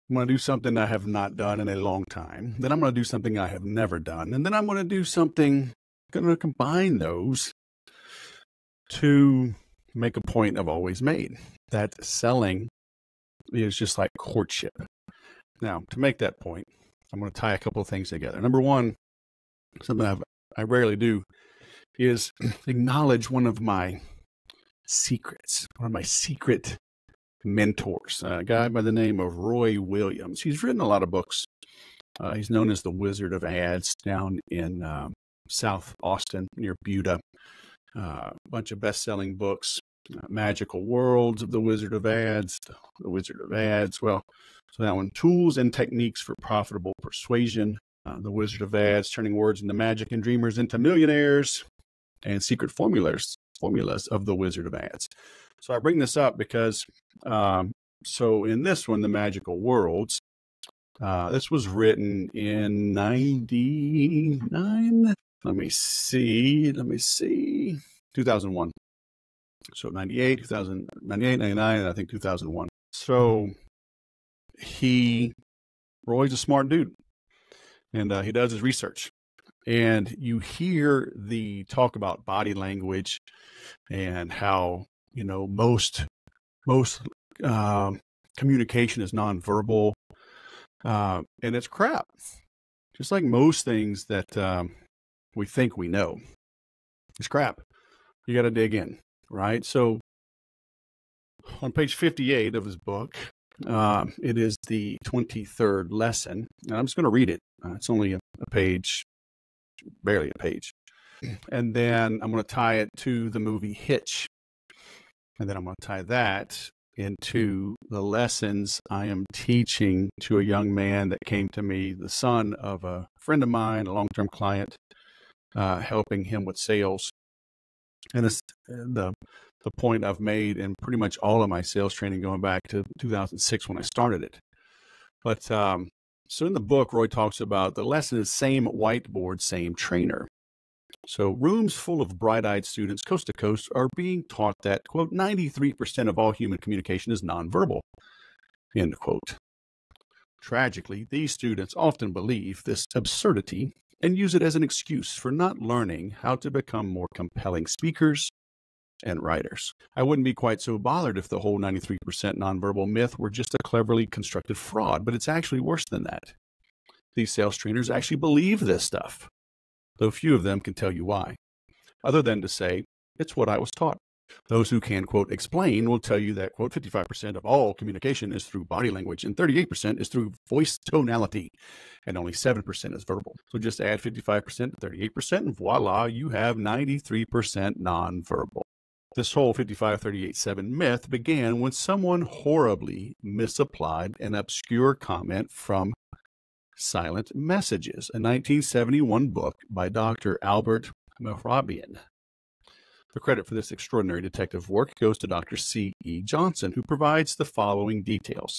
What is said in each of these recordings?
I'm going to do something I have not done in a long time. Then I'm going to do something I have never done. And then I'm going to do something, going to combine those to make a point I've always made, that selling is just like courtship. Now, to make that point, I'm going to tie a couple of things together. Number one, something I rarely do, is acknowledge one of my secrets, one of my secret mentors, a guy by the name of Roy Williams. He's written a lot of books. He's known as the Wizard of Ads down in South Austin near Buda. A bunch of best-selling books, Magical Worlds of the Wizard of Ads, the Wizard of Ads. Well, so that one, Tools and Techniques for Profitable Persuasion, the Wizard of Ads, Turning Words into Magic and Dreamers into Millionaires, and Secret Formulas of the Wizard of Ads. So I bring this up because, so in this one, the Magical Worlds, this was written in 99. Let me see, 2001. So 98, 2000, 98, 99, and I think 2001. So Roy's a smart dude, and he does his research. And you hear the talk about body language and how, most communication is nonverbal, and it's crap. Just like most things that we think we know, it's crap. You got to dig in, right? So on page 58 of his book, it is the 23rd lesson, and I'm just going to read it. It's only a page, barely a page. And then I'm going to tie it to the movie Hitch. And then I'm going to tie that into the lessons I am teaching to a young man that came to me, the son of a friend of mine, a long-term client, helping him with sales. And it's the point I've made in pretty much all of my sales training going back to 2006 when I started it. But so in the book, Roy talks about the lesson is same whiteboard, same trainer. So rooms full of bright-eyed students coast to coast are being taught that, quote, 93% of all human communication is nonverbal, end quote. Tragically, these students often believe this absurdity and use it as an excuse for not learning how to become more compelling speakers and writers. I wouldn't be quite so bothered if the whole 93% nonverbal myth were just a cleverly constructed fraud, but it's actually worse than that. These sales trainers actually believe this stuff, though few of them can tell you why, other than to say, it's what I was taught. Those who can, quote, explain will tell you that, quote, 55% of all communication is through body language and 38% is through voice tonality, and only 7% is verbal. So just add 55% to 38% and voila, you have 93% nonverbal. This whole 55-38-7 myth began when someone horribly misapplied an obscure comment from Silent Messages, a 1971 book by Dr. Albert Mehrabian. The credit for this extraordinary detective work goes to Dr. C.E. Johnson, who provides the following details.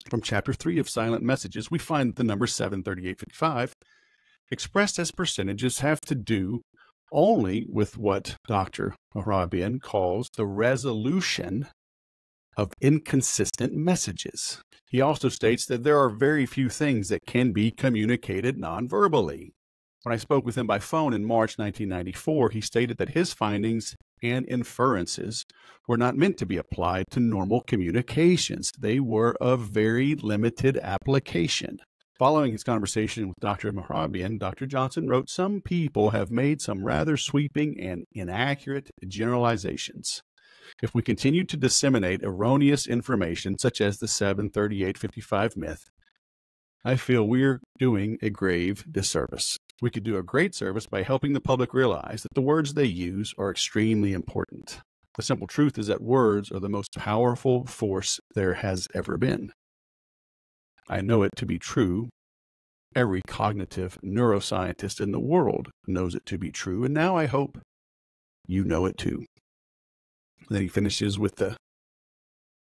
From Chapter 3 of Silent Messages, we find that the number 73855, expressed as percentages, have to do only with what Dr. Mehrabian calls the resolution of inconsistent messages. He also states that there are very few things that can be communicated non-verbally. When I spoke with him by phone in March 1994, he stated that his findings and inferences were not meant to be applied to normal communications. They were of very limited application. Following his conversation with Dr. Mehrabian, Dr. Johnson wrote, "Some people have made some rather sweeping and inaccurate generalizations. If we continue to disseminate erroneous information, such as the 73855 myth, I feel we're doing a grave disservice. We could do a great service by helping the public realize that the words they use are extremely important. The simple truth is that words are the most powerful force there has ever been. I know it to be true. Every cognitive neuroscientist in the world knows it to be true, and now I hope you know it too." Then he finishes with the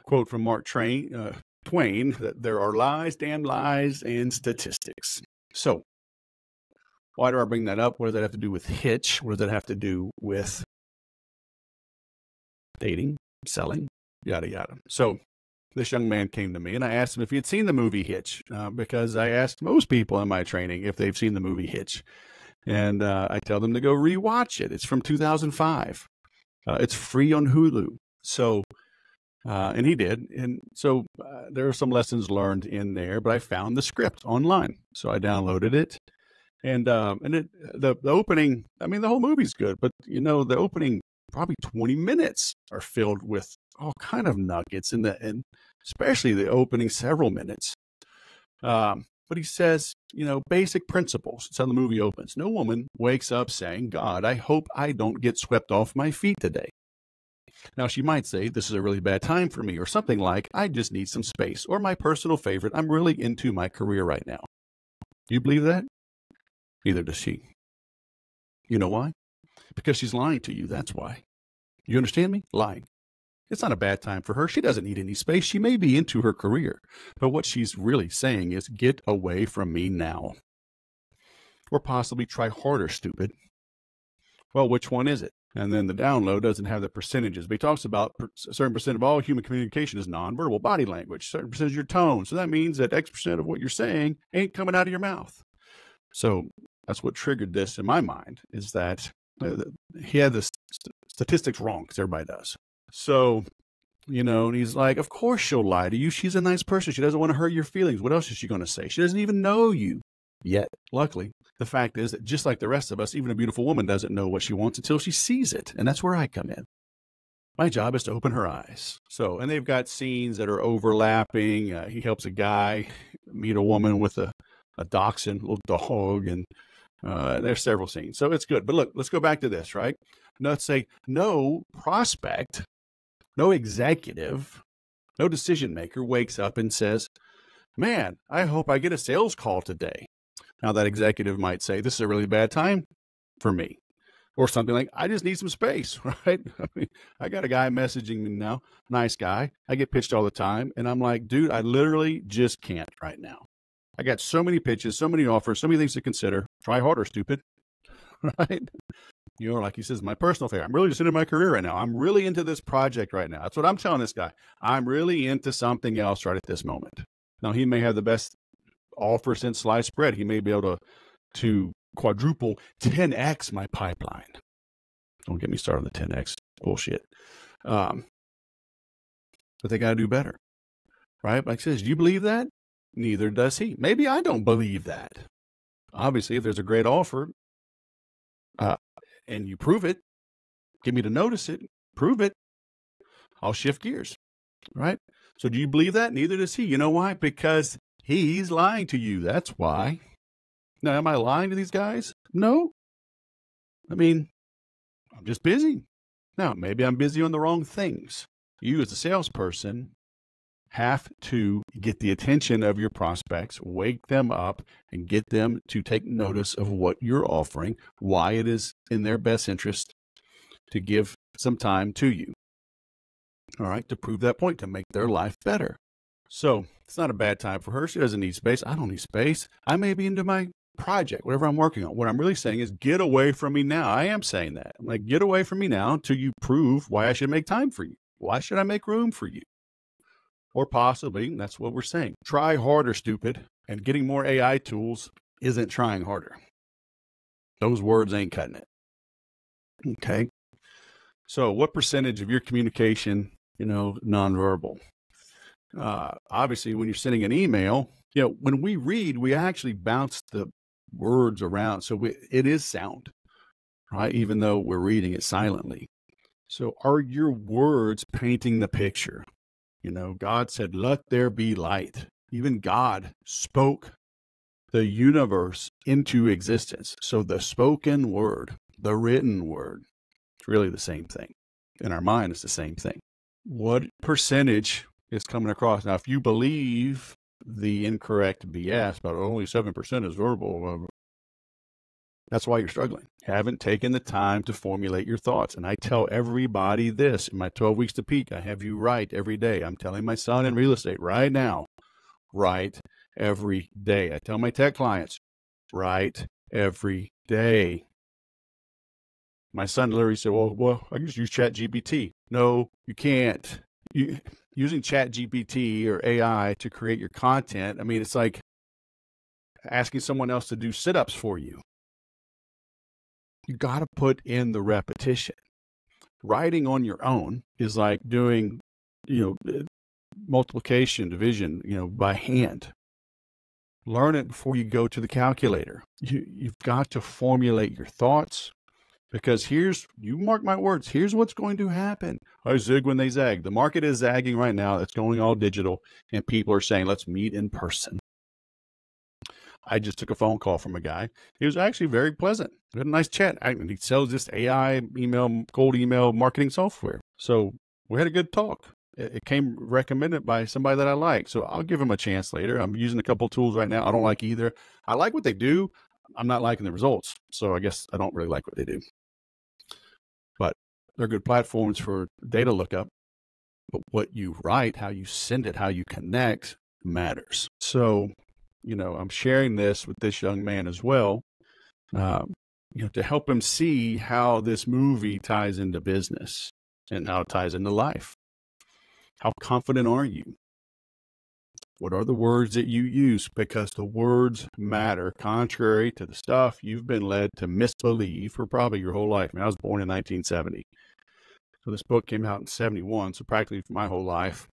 quote from Mark Twain, that there are lies, damn lies, and statistics. So, why do I bring that up? What does that have to do with Hitch? What does that have to do with dating, selling, yada, yada? So, this young man came to me, and I asked him if he had seen the movie Hitch, because I asked most people in my training if they've seen the movie Hitch. And I tell them to go rewatch it. It's from 2005. It's free on Hulu. So, and he did. And so there are some lessons learned in there, but I found the script online. So I downloaded it. And the opening, I mean, the whole movie's good, but the opening probably 20 minutes are filled with all kind of nuggets and especially the opening several minutes. But he says, basic principles. That's how the movie opens. No woman wakes up saying, God, I hope I don't get swept off my feet today. Now, she might say, this is a really bad time for me, or something like, I just need some space, or my personal favorite, I'm really into my career right now. Do you believe that? Neither does she. You know why? Because she's lying to you, that's why. You understand me? Lying. It's not a bad time for her. She doesn't need any space. She may be into her career. But what she's really saying is, get away from me now. Or possibly try harder, stupid. Well, which one is it? And then the download doesn't have the percentages. But he talks about a certain percent of all human communication is nonverbal body language, a certain percentage of your tone. So that means that X% of what you're saying ain't coming out of your mouth. So that's what triggered this in my mind, is that he had the statistics wrong, because everybody does. So, and he's like, of course she'll lie to you. She's a nice person. She doesn't want to hurt your feelings. What else is she going to say? She doesn't even know you yet. Luckily, the fact is that just like the rest of us, even a beautiful woman doesn't know what she wants until she sees it. And that's where I come in. My job is to open her eyes. So, and they've got scenes that are overlapping. He helps a guy meet a woman with a dachshund, little dog, and there's several scenes. So it's good. But look, let's go back to this, right? Let's say no prospect, no executive, no decision maker wakes up and says, man, I hope I get a sales call today. Now that executive might say, this is a really bad time for me. Or something like, I just need some space, right? I mean, I got a guy messaging me now, nice guy. I get pitched all the time. And I'm like, dude, I literally just can't right now. I got so many pitches, so many offers, so many things to consider. Try harder, stupid, right? Like he says, my personal favorite. I'm really just into my career right now. I'm really into this project right now. That's what I'm telling this guy. I'm really into something else right at this moment. Now, he may have the best offer since sliced bread. He may be able to quadruple 10x my pipeline. Don't get me started on the 10x bullshit. But they got to do better, right? Like I says, do you believe that? Neither does he. Maybe I don't believe that. Obviously, if there's a great offer, and you prove it, get me to notice it, prove it, I'll shift gears, right? So do you believe that? Neither does he. You know why? Because he's lying to you. That's why. Now, am I lying to these guys? No. I mean, I'm just busy. Now, maybe I'm busy on the wrong things. You as a salesperson have to get the attention of your prospects, wake them up, and get them to take notice of what you're offering, why it is in their best interest to give some time to you. All right, to prove that point, to make their life better. So it's not a bad time for her. She doesn't need space. I don't need space. I may be into my project, whatever I'm working on. What I'm really saying is, get away from me now. I am saying that. I'm like, get away from me now until you prove why I should make time for you. Why should I make room for you? Or possibly, that's what we're saying, try harder, stupid. And getting more AI tools isn't trying harder. Those words ain't cutting it. Okay. So what percentage of your communication, nonverbal? Obviously, when you're sending an email, when we read, we actually bounce the words around. So it is sound, right? Even though we're reading it silently. So are your words painting the picture? God said, let there be light. Even God spoke the universe into existence. So the spoken word, the written word, it's really the same thing. In our mind, it's the same thing. What percentage is coming across? Now, if you believe the incorrect BS, but only 7% is verbal, that's why you're struggling. Haven't taken the time to formulate your thoughts. And I tell everybody this in my 12 weeks to peak. I have you write every day. I'm telling my son in real estate right now, write every day. I tell my tech clients, write every day. My son literally said, well, I can just use ChatGPT. No, you can't. You using Chat GPT or AI to create your content, I mean, it's like asking someone else to do sit-ups for you. You got to put in the repetition. Writing on your own is like doing, multiplication, division, by hand. Learn it before you go to the calculator. You've got to formulate your thoughts, because you mark my words, here's what's going to happen. I zig when they zag. The market is zagging right now. It's going all digital, and people are saying, let's meet in person. I just took a phone call from a guy. He was actually very pleasant. We had a nice chat. He sells this AI cold email marketing software. So we had a good talk. It came recommended by somebody that I like. So I'll give him a chance later. I'm using a couple tools right now. I don't like either. I like what they do. I'm not liking the results. So I guess I don't really like what they do. But they're good platforms for data lookup. But what you write, how you send it, how you connect matters. So, I'm sharing this with this young man as well, to help him see how this movie ties into business and how it ties into life. How confident are you? What are the words that you use? Because the words matter, contrary to the stuff you've been led to misbelieve for probably your whole life. I was born in 1970. So this book came out in 71. So practically for my whole life,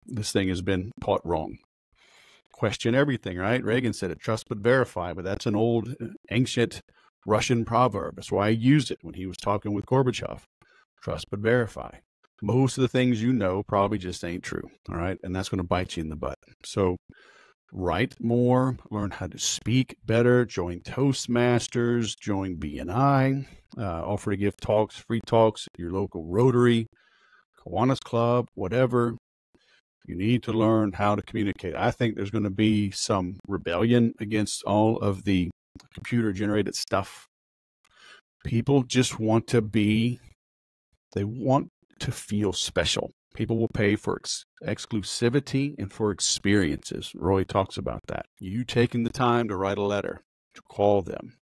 this thing has been taught wrong. Question everything, right? Reagan said it, trust but verify, but that's an old ancient Russian proverb. That's why he used it when he was talking with Gorbachev. Trust but verify. Most of the things probably just ain't true, all right? And that's going to bite you in the butt. So write more, learn how to speak better, join Toastmasters, join BNI, offer to give talks, free talks at your local Rotary, Kiwanis Club, whatever. You need to learn how to communicate. I think there's going to be some rebellion against all of the computer-generated stuff. People just want to feel special. People will pay for exclusivity and for experiences. Roy talks about that. You taking the time to write a letter, to call them,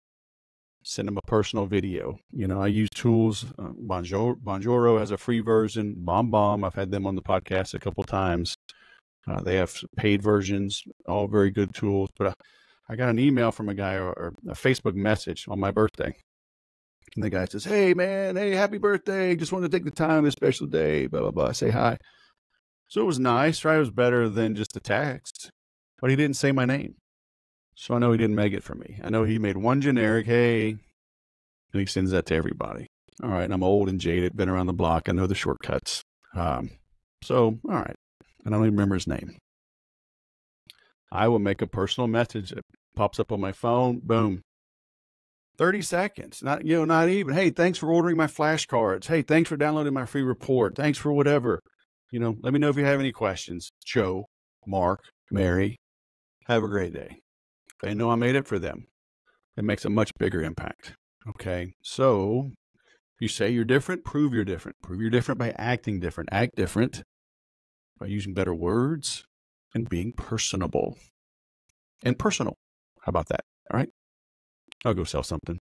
send them a personal video. I use tools. Bonjoro has a free version. BombBomb, I've had them on the podcast a couple times. They have paid versions, all very good tools. But I got an email from a guy or a Facebook message on my birthday. And the guy says, hey, man, hey, happy birthday. Just wanted to take the time this special day, blah, blah, blah. Say hi. So it was nice, right? It was better than just a text. But he didn't say my name. So I know he didn't make it for me. I know he made one generic, hey, and he sends that to everybody. All right, I'm old and jaded, been around the block. I know the shortcuts. All right. And I don't even remember his name. I will make a personal message that pops up on my phone. Boom. 30 seconds, not even, hey, thanks for ordering my flashcards. Hey, thanks for downloading my free report. Thanks for whatever. Let me know if you have any questions. Joe, Mark, Mary, have a great day. They know I made it for them. It makes a much bigger impact. Okay. So you say you're different, prove you're different. Prove you're different by acting different. Act different by using better words and being personable and personal. How about that? All right. I'll go sell something.